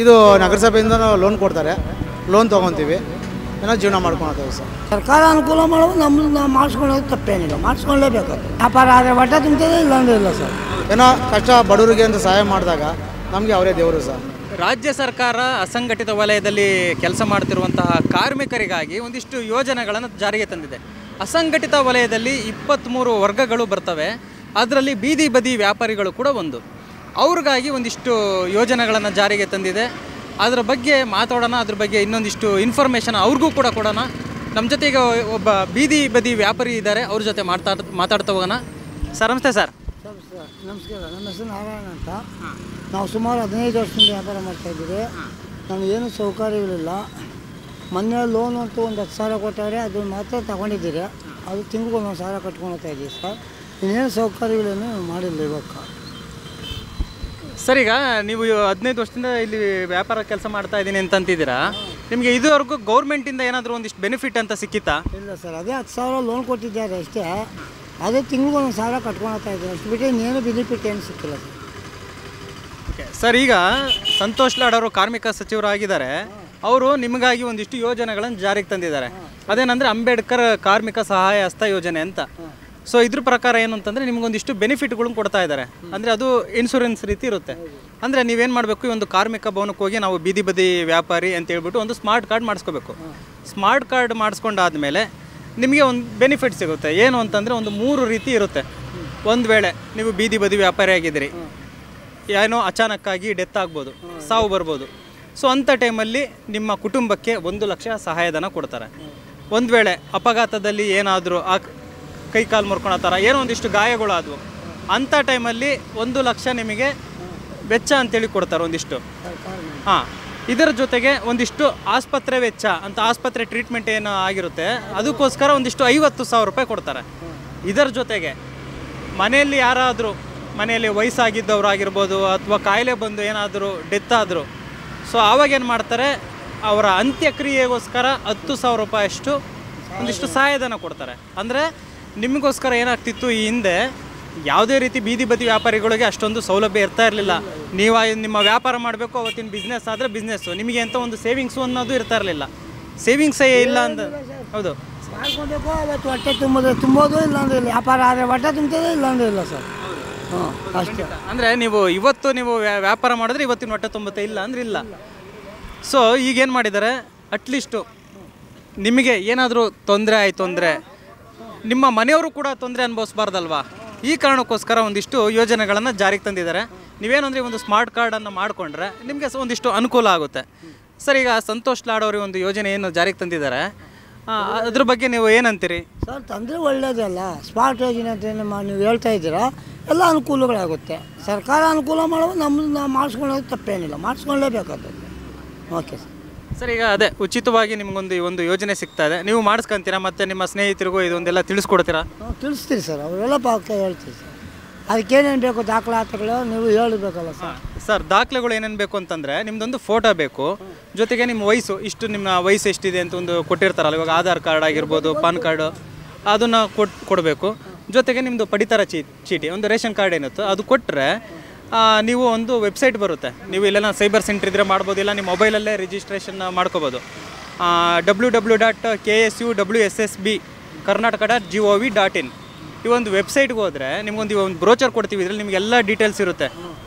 ಇದು ನಗರಸಭೆಯಿಂದ ಲೋನ್ ಕೊಡ್ತಾರೆ, ಲೋನ್ ತೊಗೊತೀವಿ, ಏನೋ ಜೀವನ ಮಾಡ್ಕೊಳ್ತೇವೆ ಸರ್. ಸರ್ಕಾರ ಅನುಕೂಲ ಮಾಡೋದು ನಮ್ಮದು ನಾವು ಮಾಡಿಸ್ಕೊಳ್ಳೋದು ತಪ್ಪೇನಿಲ್ಲ, ಮಾಡಿಸ್ಕೊಳ್ಳೇಬೇಕು. ವ್ಯಾಪಾರ ಆದರೆ ಹೊಟ್ಟೆ ತುಂಬ್ತದೆ, ಇಲ್ಲಾಂದ್ರೆ ಇಲ್ಲ ಸರ್. ಏನೋ ಕಷ್ಟ ಬಡವರಿಗೆ ಅಂತ ಸಹಾಯ ಮಾಡಿದಾಗ ನಮಗೆ ಅವರೇ ದೇವರು ಸರ್. ರಾಜ್ಯ ಸರ್ಕಾರ ಅಸಂಘಟಿತ ವಲಯದಲ್ಲಿ ಕೆಲಸ ಮಾಡ್ತಿರುವಂತಹ ಕಾರ್ಮಿಕರಿಗಾಗಿ ಒಂದಿಷ್ಟು ಯೋಜನೆಗಳನ್ನು ಜಾರಿಗೆ ತಂದಿದೆ. ಅಸಂಘಟಿತ ವಲಯದಲ್ಲಿ 23 ವರ್ಗಗಳು ಬರ್ತವೆ. ಅದರಲ್ಲಿ ಬೀದಿ ಬದಿ ವ್ಯಾಪಾರಿಗಳು ಕೂಡ ಒಂದು. ಅವ್ರಿಗಾಗಿ ಒಂದಿಷ್ಟು ಯೋಜನೆಗಳನ್ನು ಜಾರಿಗೆ ತಂದಿದೆ. ಅದರ ಬಗ್ಗೆ ಮಾತಾಡೋಣ, ಅದ್ರ ಬಗ್ಗೆ ಇನ್ನೊಂದಿಷ್ಟು ಇನ್ಫಾರ್ಮೇಷನ್ ಅವ್ರಿಗೂ ಕೂಡ ಕೊಡೋಣ. ನಮ್ಮ ಜೊತೆಗೆ ಒಬ್ಬ ಬೀದಿ ಬದಿ ವ್ಯಾಪಾರಿ ಇದ್ದಾರೆ, ಅವ್ರ ಜೊತೆ ಮಾತಾಡ್ತಾ ಹೋಗೋಣ. ಸರ್ ನಮಸ್ತೆ ಸರ್. ನಮಸ್ಕಾರ, ನನ್ನ ಹೆಸರು ನಾರಾಯಣ ಅಂತ. ನಾವು ಸುಮಾರು 15 ವರ್ಷದಿಂದ ವ್ಯಾಪಾರ ಮಾಡ್ತಾಯಿದ್ದೀವಿ. ನಮಗೇನು ಸೌಕರ್ಯಗಳಿಲ್ಲ. ಮೊನ್ನೆ ಲೋನ್ ಅಂತೂ ಒಂದು 10 ಸಾವಿರ ಕೊಟ್ಟವ್ರೆ, ಅದನ್ನು ಮಾತ್ರ ತಗೊಂಡಿದ್ದೀರಿ. ಅದು ತಿಂಗಳು 1 ಸಾವಿರ ಕಟ್ಕೊಂಡು ಹೋಗ್ತಾ ಇದ್ದೀವಿ ಸರ್. ಇನ್ನೇನು ಸೌಕರ್ಯಗಳೇನು ಮಾಡಿಲ್ಲ ಇವಾಗ ಸರ್. ಈಗ ನೀವು 15 ವರ್ಷದಿಂದ ಇಲ್ಲಿ ವ್ಯಾಪಾರ ಕೆಲಸ ಮಾಡ್ತಾ ಇದ್ದೀನಿ ಅಂತಂತಿದ್ದೀರಾ. ನಿಮಗೆ ಇದುವರೆಗೂ ಗೌರ್ಮೆಂಟಿಂದ ಏನಾದರೂ ಒಂದಿಷ್ಟು ಬೆನಿಫಿಟ್ ಅಂತ ಸಿಕ್ಕಿತ್ತಾ? ಇಲ್ಲ ಸರ್, ಅದೇ 10 ಸಾವಿರ ಲೋನ್ ಕೊಟ್ಟಿದ್ದಾರೆ ಅಷ್ಟೇ. ಅದೇ ತಿಂಗಳು 1 ಸಾವಿರ ಕಟ್ಕೊಂಡು ಹೋಗ್ತಾ ಇದ್ದೀವಿ, ಅಷ್ಟು ಬಿಟ್ಟರೆ ಇನ್ನೇನು ಬೆನಿಫಿಟ್ ಏನು ಸಿಕ್ಕಿಲ್ಲ ಸರ್. ಓಕೆ ಸರ್, ಈಗ ಸಂತೋಷ್ ಲಾಡ್ ಅವರು ಕಾರ್ಮಿಕ ಸಚಿವರಾಗಿದ್ದಾರೆ. ಅವರು ನಿಮಗಾಗಿ ಒಂದಿಷ್ಟು ಯೋಜನೆಗಳನ್ನು ಜಾರಿಗೆ ತಂದಿದ್ದಾರೆ. ಅದೇನಂದರೆ ಅಂಬೇಡ್ಕರ್ ಕಾರ್ಮಿಕ ಸಹಾಯ ಹಸ್ತ ಯೋಜನೆ ಅಂತ. ಸೊ ಇದ್ರ ಪ್ರಕಾರ ಏನು ಅಂತಂದರೆ ನಿಮಗೊಂದಿಷ್ಟು ಬೆನಿಫಿಟ್ಗಳನ್ನು ಕೊಡ್ತಾ ಇದ್ದಾರೆ. ಅಂದರೆ ಅದು ಇನ್ಶೂರೆನ್ಸ್ ರೀತಿ ಇರುತ್ತೆ. ಅಂದರೆ ನೀವೇನು ಮಾಡಬೇಕು, ಈ ಒಂದು ಕಾರ್ಮಿಕ ಭವನಕ್ಕೆ ಹೋಗಿ ನಾವು ಬೀದಿ ಬದಿ ವ್ಯಾಪಾರಿ ಅಂತ ಹೇಳ್ಬಿಟ್ಟು ಒಂದು ಸ್ಮಾರ್ಟ್ ಕಾರ್ಡ್ ಮಾಡಿಸ್ಕೋಬೇಕು. ಸ್ಮಾರ್ಟ್ ಕಾರ್ಡ್ ಮಾಡಿಸ್ಕೊಂಡಾದ್ಮೇಲೆ ನಿಮಗೆ ಒಂದು ಬೆನಿಫಿಟ್ ಸಿಗುತ್ತೆ. ಏನು ಅಂತಂದರೆ ಒಂದು 3 ರೀತಿ ಇರುತ್ತೆ. ಒಂದು ವೇಳೆ ನೀವು ಬೀದಿ ಬದಿ ವ್ಯಾಪಾರಿ ಆಗಿದ್ದೀರಿ, ಏನೋ ಅಚಾನಕ್ಕಾಗಿ ಡೆತ್ ಆಗ್ಬೋದು, ಸಾವು ಬರ್ಬೋದು. ಸೊ ಅಂಥ ಟೈಮಲ್ಲಿ ನಿಮ್ಮ ಕುಟುಂಬಕ್ಕೆ 1 ಲಕ್ಷ ಸಹಾಯಧನ ಕೊಡ್ತಾರೆ. ಒಂದು ವೇಳೆ ಅಪಘಾತದಲ್ಲಿ ಏನಾದರೂ ಕೈ ಕಾಲು ಮುರ್ಕೊಳೋ ಥರ ಏನೋ ಒಂದಿಷ್ಟು ಗಾಯಗಳಾದವು, ಅಂಥ ಟೈಮಲ್ಲಿ 1 ಲಕ್ಷ ನಿಮಗೆ ವೆಚ್ಚ ಅಂತೇಳಿ ಕೊಡ್ತಾರೆ ಒಂದಿಷ್ಟು. ಹಾಂ, ಇದರ ಜೊತೆಗೆ ಒಂದಿಷ್ಟು ಆಸ್ಪತ್ರೆ ವೆಚ್ಚ ಅಂತ, ಆಸ್ಪತ್ರೆ ಟ್ರೀಟ್ಮೆಂಟ್ ಏನು ಆಗಿರುತ್ತೆ ಅದಕ್ಕೋಸ್ಕರ ಒಂದಿಷ್ಟು 50,000 ರೂಪಾಯಿ ಕೊಡ್ತಾರೆ. ಇದರ ಜೊತೆಗೆ ಮನೆಯಲ್ಲಿ ಯಾರಾದರೂ, ಮನೆಯಲ್ಲಿ ವಯಸ್ಸಾಗಿದ್ದವ್ರು ಆಗಿರ್ಬೋದು ಅಥವಾ ಕಾಯಿಲೆ ಬಂದು ಏನಾದರೂ ಡೆತ್ ಆದರು, ಸೊ ಆವಾಗೇನು ಮಾಡ್ತಾರೆ, ಅವರ ಅಂತ್ಯಕ್ರಿಯೆಗೋಸ್ಕರ 10,000 ರೂಪಾಯಿಯಷ್ಟು ಒಂದಿಷ್ಟು ಸಹಾಯಧನ ಕೊಡ್ತಾರೆ. ಅಂದರೆ ನಿಮಗೋಸ್ಕರ ಏನಾಗ್ತಿತ್ತು, ಈ ಹಿಂದೆ ಯಾವುದೇ ರೀತಿ ಬೀದಿ ಬದಿ ವ್ಯಾಪಾರಿಗಳಿಗೆ ಅಷ್ಟೊಂದು ಸೌಲಭ್ಯ ಇರ್ತಾ ಇರಲಿಲ್ಲ. ನೀವು ನಿಮ್ಮ ವ್ಯಾಪಾರ ಮಾಡಬೇಕು, ಅವತ್ತಿನ ಬಿಸ್ನೆಸ್ ಆದರೆ ಬಿಸ್ನೆಸ್ಸು, ನಿಮಗೆ ಅಂತ ಒಂದು ಸೇವಿಂಗ್ಸು ಅನ್ನೋದು ಇರ್ತಾ ಇರಲಿಲ್ಲ. ಸೇವಿಂಗ್ಸೇ ಇಲ್ಲ ಅಂತ. ಹೌದು, ಮಾಡ್ಕೊಬೇಕು. ಅವತ್ತು ಹೊಟ್ಟೆ ತುಂಬೋದು, ಇಲ್ಲಾಂದ್ರೆ ಇಲ್ಲ. ವ್ಯಾಪಾರ ಆದರೆ ಹೊಟ್ಟೆ ತುಂಬ್ತದೆ, ಇಲ್ಲಾಂದ್ರೆ ಇಲ್ಲ ಸರ್. ಅಷ್ಟೇ. ಅಂದರೆ ನೀವು ಇವತ್ತು ವ್ಯಾಪಾರ ಮಾಡಿದ್ರೆ ಇವತ್ತಿನ ಹೊಟ್ಟೆ ತುಂಬುತ್ತೆ, ಇಲ್ಲ ಅಂದರೆ ಇಲ್ಲ. ಸೊ ಈಗೇನು ಮಾಡಿದ್ದಾರೆ, ಅಟ್ಲೀಸ್ಟು ನಿಮಗೆ ಏನಾದರೂ ತೊಂದರೆ ಆಯಿತು ಅಂದರೆ ನಿಮ್ಮ ಮನೆಯವರು ಕೂಡ ತೊಂದರೆ ಅನುಭವಿಸ್ಬಾರ್ದಲ್ವಾ. ಈ ಕಾರಣಕ್ಕೋಸ್ಕರ ಒಂದಿಷ್ಟು ಯೋಜನೆಗಳನ್ನು ಜಾರಿಗೆ ತಂದಿದ್ದಾರೆ. ನೀವೇನಂದರೆ ಒಂದು ಸ್ಮಾರ್ಟ್ ಕಾರ್ಡನ್ನು ಮಾಡಿಕೊಂಡ್ರೆ ನಿಮಗೆ ಒಂದಿಷ್ಟು ಅನುಕೂಲ ಆಗುತ್ತೆ. ಸರ್, ಈಗ ಸಂತೋಷ್ ಲಾಡ್ ಅವರಿಗೆ ಒಂದು ಯೋಜನೆ ಏನು ಜಾರಿಗೆ ತಂದಿದ್ದಾರೆ, ಅದ್ರ ಬಗ್ಗೆ ನೀವು ಏನಂತೀರಿ? ಸರ್, ತಂದರೆ ಒಳ್ಳೆಯದಲ್ಲ. ಸ್ಮಾರ್ಟ್ ಯೋಜನೆ ಅಂತ ನೀವು ಹೇಳ್ತಾ ಇದ್ದೀರಾ, ಎಲ್ಲ ಅನುಕೂಲಗಳಾಗುತ್ತೆ. ಸರ್ಕಾರ ಅನುಕೂಲ ಮಾಡೋದು ನಮ್ಮದು ನಾವು ಮಾಡಿಸ್ಕೊಳ್ಳೋದು ತಪ್ಪೇನಿಲ್ಲ, ಮಾಡಿಸ್ಕೊಳ್ಳೇಬೇಕಾಗ್ತದೆ. Okay sir. ಸರ್, ಈಗ ಅದೇ ಉಚಿತವಾಗಿ ನಿಮಗೊಂದು ಯೋಜನೆ ಸಿಗ್ತಾ ಇದೆ, ನೀವು ಮಾಡಿಸ್ಕೊಂತೀರಾ? ಮತ್ತು ನಿಮ್ಮ ಸ್ನೇಹಿತರಿಗೂ ಇದೊಂದೆಲ್ಲ ತಿಳಿಸ್ಕೊಡ್ತೀರಾ? ತಿಳಿಸ್ತೀರಿ ಸರ್, ಅವರೆಲ್ಲ ಹೇಳ್ತೀವಿ ಸರ್. ಅದಕ್ಕೇನೇನು ಬೇಕು ದಾಖಲಾತಿಗಳು ನೀವು ಹೇಳಬೇಕಲ್ಲ ಸರ್. ಸರ್, ದಾಖಲೆಗಳು ಏನೇನು ಬೇಕು ಅಂತಂದರೆ ನಿಮ್ಮದೊಂದು ಫೋಟೋ ಬೇಕು, ಜೊತೆಗೆ ನಿಮ್ಮ ವಯಸ್ಸು ಇಷ್ಟು, ನಿಮ್ಮ ವಯಸ್ಸು ಎಷ್ಟಿದೆ ಅಂತ ಒಂದು ಕೊಟ್ಟಿರ್ತಾರಲ್ಲ, ಇವಾಗ ಆಧಾರ್ ಕಾರ್ಡ್ ಆಗಿರ್ಬೋದು, ಪಾನ್ ಕಾರ್ಡು, ಅದನ್ನು ಕೊಡಬೇಕು. ಜೊತೆಗೆ ನಿಮ್ಮದು ಪಡಿತರ ಚೀಟಿ, ಒಂದು ರೇಷನ್ ಕಾರ್ಡ್ ಏನಿತ್ತು ಅದು ಕೊಟ್ಟರೆ ನೀವು ಒಂದು ವೆಬ್ಸೈಟ್ ಬರುತ್ತೆ. ನೀವು ಇಲ್ಲೆಲ್ಲ ಸೈಬರ್ ಸೆಂಟ್ರ್ ಇದ್ದರೆ ಮಾಡ್ಬೋದು, ಇಲ್ಲ ನಿಮ್ಮ ಮೊಬೈಲಲ್ಲೇ ರಿಜಿಸ್ಟ್ರೇಷನ್ ಮಾಡ್ಕೋಬೋದು. www.ksub.karnataka.gov.in ಈ ಒಂದು ವೆಬ್ಸೈಟ್ಗೆ ಹೋದರೆ ನಿಮಗೊಂದು ಬ್ರೋಚರ್ ಕೊಡ್ತೀವಿ. ಇದರಲ್ಲಿ ನಿಮಗೆಲ್ಲ ಡೀಟೇಲ್ಸ್ ಇರುತ್ತೆ.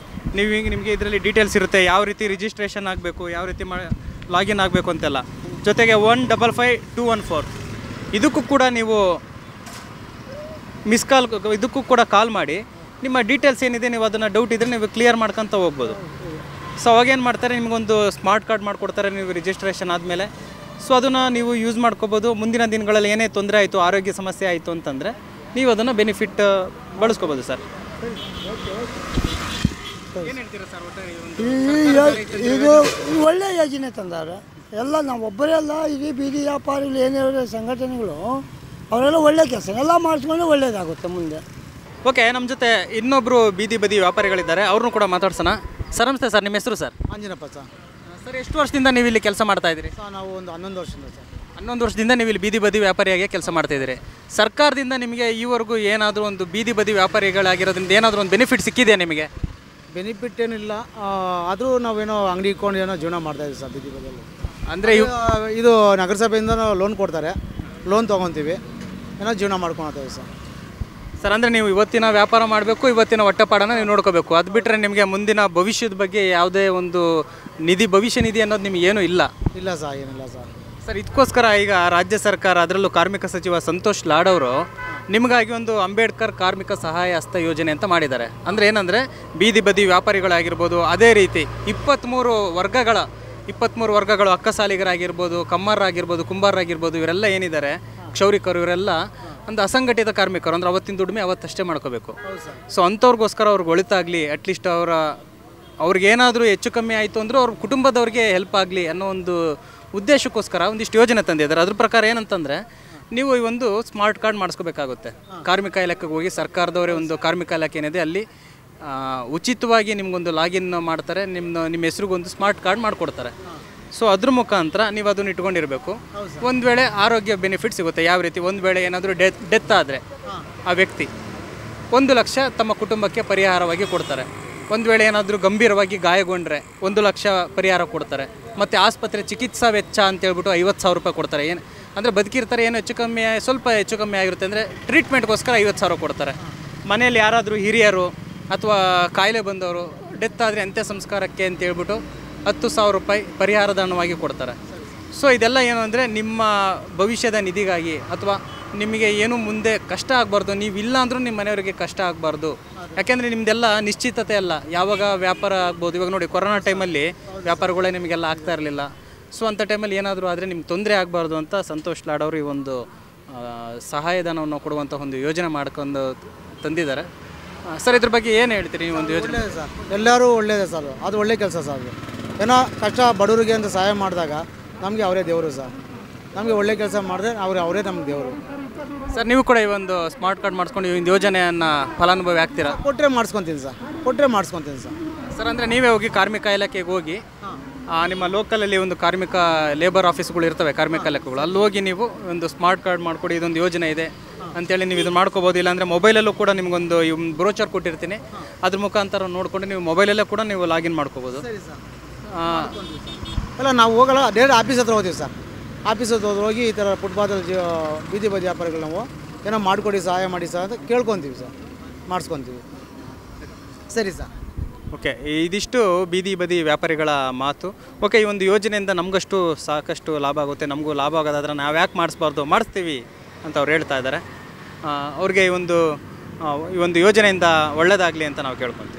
ನಿಮಗೆ ಇದರಲ್ಲಿ ಡೀಟೇಲ್ಸ್ ಇರುತ್ತೆ, ಯಾವ ರೀತಿ ರಿಜಿಸ್ಟ್ರೇಷನ್ ಆಗಬೇಕು, ಯಾವ ರೀತಿ ಲಾಗಿನ್ ಆಗಬೇಕು ಅಂತೆಲ್ಲ. ಜೊತೆಗೆ 155-214 ಇದಕ್ಕೂ ಕೂಡ ನೀವು ಇದಕ್ಕೂ ಕೂಡ ಕಾಲ್ ಮಾಡಿ ನಿಮ್ಮ ಡೀಟೇಲ್ಸ್ ಏನಿದೆ, ನೀವು ಅದನ್ನು ಡೌಟ್ ಇದ್ದರೆ ನೀವು ಕ್ಲಿಯರ್ ಮಾಡ್ಕೊತ ಹೋಗ್ಬೋದು. ಸೊ ಅವಾಗೇನು ಮಾಡ್ತಾರೆ, ನಿಮಗೊಂದು ಸ್ಮಾರ್ಟ್ ಕಾರ್ಡ್ ಮಾಡಿಕೊಡ್ತಾರೆ ನೀವು ರಿಜಿಸ್ಟ್ರೇಷನ್ ಆದಮೇಲೆ. ಸೊ ಅದನ್ನು ನೀವು ಯೂಸ್ ಮಾಡ್ಕೋಬೋದು. ಮುಂದಿನ ದಿನಗಳಲ್ಲಿ ಏನೇ ತೊಂದರೆ ಆಯಿತು, ಆರೋಗ್ಯ ಸಮಸ್ಯೆ ಆಯಿತು ಅಂತಂದರೆ ನೀವು ಅದನ್ನು ಬೆನಿಫಿಟ್ ಬಳಸ್ಕೋಬೋದು ಸರ್. ಇದು ಒಳ್ಳೆಯ ಯೋಜನೆ ತಂದವ್ರೆ. ಎಲ್ಲ ನಾವು ಒಬ್ಬರೇ ಅಲ್ಲ, ಇಡೀ ಬೀದಿ ವ್ಯಾಪಾರಿಗಳು ಏನೇ ಸಂಘಟನೆಗಳು ಅವರೆಲ್ಲ ಒಳ್ಳೆ ಕೆಲಸ ಎಲ್ಲ ಮಾಡಿಸ್ಕೊಂಡು ಒಳ್ಳೇದಾಗುತ್ತೆ ಮುಂದೆ. ಓಕೆ, ನಮ್ಮ ಜೊತೆ ಇನ್ನೊಬ್ಬರು ಬೀದಿ ಬದಿ ವ್ಯಾಪಾರಿಗಳಿದ್ದಾರೆ, ಅವ್ರನ್ನೂ ಕೂಡ ಮಾತಾಡ್ಸೋಣ. ಸರ್ ನಮಸ್ತೆ ಸರ್, ನಿಮ್ಮ ಹೆಸರು ಸರ್? ಅಂಜನಪ್ಪ ಸರ್. ಸರ್, ಎಷ್ಟು ವರ್ಷದಿಂದ ನೀವು ಇಲ್ಲಿ ಕೆಲಸ ಮಾಡ್ತಾ ಇದ್ದೀರಿ? ಸರ್, ನಾವು ಒಂದು 11 ವರ್ಷದಿಂದ ಸರ್. 11 ವರ್ಷದಿಂದ ನೀವು ಇಲ್ಲಿ ಬೀದಿ ಬದಿ ವ್ಯಾಪಾರಿಯಾಗಿ ಕೆಲಸ ಮಾಡ್ತಾಯಿದ್ದೀರಿ. ಸರ್ಕಾರದಿಂದ ನಿಮಗೆ ಈವರೆಗೂ ಏನಾದರೂ ಒಂದು ಬೀದಿ ಬದಿ ವ್ಯಾಪಾರಿಗಳಾಗಿರೋದ್ರಿಂದ ಏನಾದರೂ ಒಂದು ಬೆನಿಫಿಟ್ ಸಿಕ್ಕಿದೆಯಾ ನಿಮಗೆ? ಬೆನಿಫಿಟ್ ಏನಿಲ್ಲ, ಆದರೂ ನಾವೇನೋ ಅಂಗಡಿ ಇಟ್ಕೊಂಡು ಏನೋ ಜೀವನ ಮಾಡ್ತಾಯಿದ್ದೀವಿ ಸರ್ ಬೀದಿ ಬದಿಯಲ್ಲಿ. ಅಂದರೆ ಇದು ನಗರಸಭೆಯಿಂದ ಲೋನ್ ಕೊಡ್ತಾರೆ, ಲೋನ್ ತೊಗೊತೀವಿ, ಏನೋ ಜೀವನ ಮಾಡ್ಕೊಳ್ತೀವಿ ಸರ್. ಸರ್ ಅಂದರೆ ನೀವು ಇವತ್ತಿನ ವ್ಯಾಪಾರ ಮಾಡಬೇಕು, ಇವತ್ತಿನ ಹೊಟ್ಟೆಪಾಡನ್ನು ನೀವು ನೋಡ್ಕೋಬೇಕು. ಅದು ಬಿಟ್ಟರೆ ನಿಮಗೆ ಮುಂದಿನ ಭವಿಷ್ಯದ ಬಗ್ಗೆ ಯಾವುದೇ ಒಂದು ನಿಧಿ, ಭವಿಷ್ಯ ನಿಧಿ ಅನ್ನೋದು ನಿಮ್ಗೆ ಏನೂ ಇಲ್ಲ. ಇಲ್ಲ ಸರ್, ಏನಿಲ್ಲ ಸರ್. ಸರ್ ಇದಕ್ಕೋಸ್ಕರ ಈಗ ರಾಜ್ಯ ಸರ್ಕಾರ, ಅದರಲ್ಲೂ ಕಾರ್ಮಿಕ ಸಚಿವ ಸಂತೋಷ್ ಲಾಡ್ ಅವರು ನಿಮಗಾಗಿ ಒಂದು ಅಂಬೇಡ್ಕರ್ ಕಾರ್ಮಿಕ ಸಹಾಯ ಹಸ್ತ ಯೋಜನೆ ಅಂತ ಮಾಡಿದ್ದಾರೆ. ಅಂದರೆ ಏನಂದರೆ ಬೀದಿ ಬದಿ ವ್ಯಾಪಾರಿಗಳಾಗಿರ್ಬೋದು, ಅದೇ ರೀತಿ 23 ವರ್ಗಗಳು ಅಕ್ಕಸಾಲಿಗರಾಗಿರ್ಬೋದು, ಕಮ್ಮಾರರಾಗಿರ್ಬೋದು, ಕುಂಬಾರರಾಗಿರ್ಬೋದು, ಇವರೆಲ್ಲ ಏನಿದ್ದಾರೆ ಕ್ಷೌರಿಕರು, ಇವರೆಲ್ಲ ಒಂದು ಅಸಂಘಟಿತ ಕಾರ್ಮಿಕರು. ಅಂದರೆ ಅವತ್ತಿನ ದುಡಿಮೆ ಅವತ್ತಷ್ಟೇ ಮಾಡ್ಕೋಬೇಕು. ಸೊ ಅಂಥವ್ರಿಗೋಸ್ಕರ ಅವ್ರಿಗೆ ಒಳಿತಾಗಲಿ, ಅಟ್ಲೀಸ್ಟ್ ಅವ್ರಿಗೇನಾದರೂ ಹೆಚ್ಚು ಕಮ್ಮಿ ಆಯಿತು ಅಂದರೂ ಅವ್ರ ಕುಟುಂಬದವ್ರಿಗೆ ಹೆಲ್ಪ್ ಆಗಲಿ ಅನ್ನೋ ಒಂದು ಉದ್ದೇಶಕ್ಕೋಸ್ಕರ ಒಂದಿಷ್ಟು ಯೋಜನೆ ತಂದಿದ್ದಾರೆ. ಅದ್ರ ಪ್ರಕಾರ ಏನಂತಂದರೆ ನೀವು ಈ ಒಂದು ಸ್ಮಾರ್ಟ್ ಕಾರ್ಡ್ ಮಾಡಿಸ್ಕೋಬೇಕಾಗುತ್ತೆ. ಕಾರ್ಮಿಕ ಇಲಾಖೆಗೆ ಹೋಗಿ ಸರ್ಕಾರದವರೇ ಒಂದು ಕಾರ್ಮಿಕ ಇಲಾಖೆ ಏನಿದೆ ಅಲ್ಲಿ ಉಚಿತವಾಗಿ ನಿಮಗೊಂದು ಲಾಗಿನ್ ಮಾಡ್ತಾರೆ, ನಿಮ್ಮ ಹೆಸ್ರಿಗೊಂದು ಸ್ಮಾರ್ಟ್ ಕಾರ್ಡ್ ಮಾಡಿಕೊಡ್ತಾರೆ. ಸೊ ಅದ್ರ ಮುಖಾಂತರ ನೀವು ಅದನ್ನು ಇಟ್ಕೊಂಡಿರಬೇಕು. ಒಂದು ವೇಳೆ ಆರೋಗ್ಯ ಬೆನಿಫಿಟ್ ಸಿಗುತ್ತೆ. ಯಾವ ರೀತಿ? ಒಂದು ವೇಳೆ ಏನಾದರೂ ಡೆತ್ ಆದರೆ ಆ ವ್ಯಕ್ತಿ 1 ಲಕ್ಷ ತಮ್ಮ ಕುಟುಂಬಕ್ಕೆ ಪರಿಹಾರವಾಗಿ ಕೊಡ್ತಾರೆ. ಒಂದು ವೇಳೆ ಏನಾದರೂ ಗಂಭೀರವಾಗಿ ಗಾಯಗೊಂಡ್ರೆ 1 ಲಕ್ಷ ಪರಿಹಾರ ಕೊಡ್ತಾರೆ. ಮತ್ತು ಆಸ್ಪತ್ರೆ ಚಿಕಿತ್ಸಾ ವೆಚ್ಚ ಅಂತೇಳ್ಬಿಟ್ಟು 50,000 ರೂಪಾಯಿ ಕೊಡ್ತಾರೆ. ಏನು ಅಂದರೆ ಬದುಕಿರ್ತಾರೆ, ಏನು ಸ್ವಲ್ಪ ಹೆಚ್ಚು ಕಮ್ಮಿ ಆಗಿರುತ್ತೆ ಅಂದರೆ ಟ್ರೀಟ್ಮೆಂಟ್ಗೋಸ್ಕರ 50,000 ಕೊಡ್ತಾರೆ. ಮನೇಲಿ ಯಾರಾದರೂ ಹಿರಿಯರು ಅಥವಾ ಕಾಯಿಲೆ ಬಂದವರು ಡೆತ್ ಆದರೆ ಅಂತ್ಯ ಸಂಸ್ಕಾರಕ್ಕೆ ಅಂತೇಳ್ಬಿಟ್ಟು 10,000 ರೂಪಾಯಿ ಪರಿಹಾರಧನವಾಗಿ ಕೊಡ್ತಾರೆ. ಸೊ ಇದೆಲ್ಲ ಏನು ಅಂದರೆ ನಿಮ್ಮ ಭವಿಷ್ಯದ ನಿಧಿಗಾಗಿ, ಅಥವಾ ನಿಮಗೆ ಏನು ಮುಂದೆ ಕಷ್ಟ ಆಗಬಾರ್ದು, ನೀವಿಲ್ಲ ಅಂದರೂ ನಿಮ್ಮ ಮನೆಯವರಿಗೆ ಕಷ್ಟ ಆಗಬಾರ್ದು. ಯಾಕೆಂದರೆ ನಿಮ್ಮದೆಲ್ಲ ನಿಶ್ಚಿತತೆ ಅಲ್ಲ, ಯಾವಾಗ ವ್ಯಾಪಾರ ಆಗ್ಬೋದು. ಇವಾಗ ನೋಡಿ, ಕೊರೋನಾ ಟೈಮಲ್ಲಿ ವ್ಯಾಪಾರಗಳೇ ನಿಮಗೆಲ್ಲ ಆಗ್ತಾ ಇರಲಿಲ್ಲ. ಸೊ ಅಂಥ ಟೈಮಲ್ಲಿ ಏನಾದರೂ ಆದರೆ ನಿಮ್ಗೆ ತೊಂದರೆ ಆಗಬಾರ್ದು ಅಂತ ಸಂತೋಷ್ ಲಾಡ್ ಅವರು ಈ ಒಂದು ಸಹಾಯಧನವನ್ನು ಕೊಡುವಂಥ ಒಂದು ಯೋಜನೆ ಮಾಡ್ಕೊಂಡು ತಂದಿದ್ದಾರೆ. ಸರ್ ಇದ್ರ ಬಗ್ಗೆ ಏನು ಹೇಳ್ತೀರಿ? ನೀವು ಒಂದು ಯೋಜನೆ ಒಳ್ಳೆಯದು ಸರ್, ಎಲ್ಲರೂ ಒಳ್ಳೆಯದೇ ಸರ್, ಅದು ಒಳ್ಳೆ ಕೆಲಸ ಸರ್. ಅದು ಏನೋ ಕಷ್ಟ ಬಡವರಿಗೆ ಅಂತ ಸಹಾಯ ಮಾಡಿದಾಗ ನಮಗೆ ಅವರೇ ದೇವರು ಸರ್. ನಮಗೆ ಒಳ್ಳೆ ಕೆಲಸ ಮಾಡಿದ್ರೆ ಅವರೇ ನಮ್ಗೆ ದೇವರು ಸರ್. ನೀವು ಕೂಡ ಈ ಒಂದು ಸ್ಮಾರ್ಟ್ ಕಾರ್ಡ್ ಮಾಡಿಸ್ಕೊಂಡು ಈ ಒಂದು ಯೋಜನೆಯನ್ನು ಫಲಾನುಭವಿ ಆಗ್ತೀರಾ? ಕೊಟ್ಟರೆ ಮಾಡಿಸ್ಕೊತೀನಿ ಸರ್. ಸರ್ ಅಂದರೆ ನೀವೇ ಹೋಗಿ ಕಾರ್ಮಿಕ ಇಲಾಖೆಗೆ ಹೋಗಿ ನಿಮ್ಮ ಲೋಕಲಲ್ಲಿ ಒಂದು ಕಾರ್ಮಿಕ ಲೇಬರ್ ಆಫೀಸ್ಗಳು ಇರ್ತವೆ, ಕಾರ್ಮಿಕ ಇಲಾಖೆಗಳು, ಅಲ್ಲಿ ಹೋಗಿ ನೀವು ಒಂದು ಸ್ಮಾರ್ಟ್ ಕಾರ್ಡ್ ಮಾಡಿಕೊಡಿ, ಇದೊಂದು ಯೋಜನೆ ಇದೆ ಅಂತೇಳಿ ನೀವು ಇದು ಮಾಡ್ಕೋಬೋದು. ಇಲ್ಲಾಂದರೆ ಮೊಬೈಲಲ್ಲೂ ಕೂಡ ನಿಮಗೊಂದು ಬ್ರೋಚರ್ ಕೊಟ್ಟಿರ್ತೀನಿ, ಅದ್ರ ಮುಖಾಂತರ ನೋಡಿಕೊಂಡು ನೀವು ಮೊಬೈಲಲ್ಲೇ ಕೂಡ ನೀವು ಲಾಗಿನ್ ಮಾಡ್ಕೋಬೋದು. ಅಲ್ಲ, ನಾವು ಹೋಗಲ್ಲ, ಡೈರೆಕ್ಟ್ ಆಫೀಸ್ ಹತ್ರ ಹೋಗ್ತೀವಿ ಸರ್. ಆಫೀಸ್ ಹತ್ರ ಹೋಗಿ ಈ ಥರ ಫುಟ್ಪಾತಲ್ಲಿ ಬೀದಿ ಬದಿ ವ್ಯಾಪಾರಿಗಳು ನಾವು ಏನೋ ಮಾಡಿಕೊಡಿ, ಸಹಾಯ ಮಾಡಿ ಸರ್ ಅಂತ ಕೇಳ್ಕೊತೀವಿ ಸರ್, ಮಾಡಿಸ್ಕೊತೀವಿ. ಸರಿ ಸರ್. ಓಕೆ, ಇದಿಷ್ಟು ಬೀದಿ ಬದಿ ವ್ಯಾಪಾರಿಗಳ ಮಾತು. ಓಕೆ, ಈ ಒಂದು ಯೋಜನೆಯಿಂದ ನಮಗಷ್ಟು ಸಾಕಷ್ಟು ಲಾಭ ಆಗುತ್ತೆ, ನಮಗೂ ಲಾಭ ಆಗೋದಾದ್ರೆ ನಾವು ಯಾಕೆ ಮಾಡಿಸ್ಬಾರ್ದು, ಮಾಡಿಸ್ತೀವಿ ಅಂತ ಅವ್ರು ಹೇಳ್ತಾ ಇದ್ದಾರೆ. ಅವ್ರಿಗೆ ಈ ಒಂದು ಯೋಜನೆಯಿಂದ ಒಳ್ಳೆಯದಾಗಲಿ ಅಂತ ನಾವು ಕೇಳ್ಕೊತೀವಿ.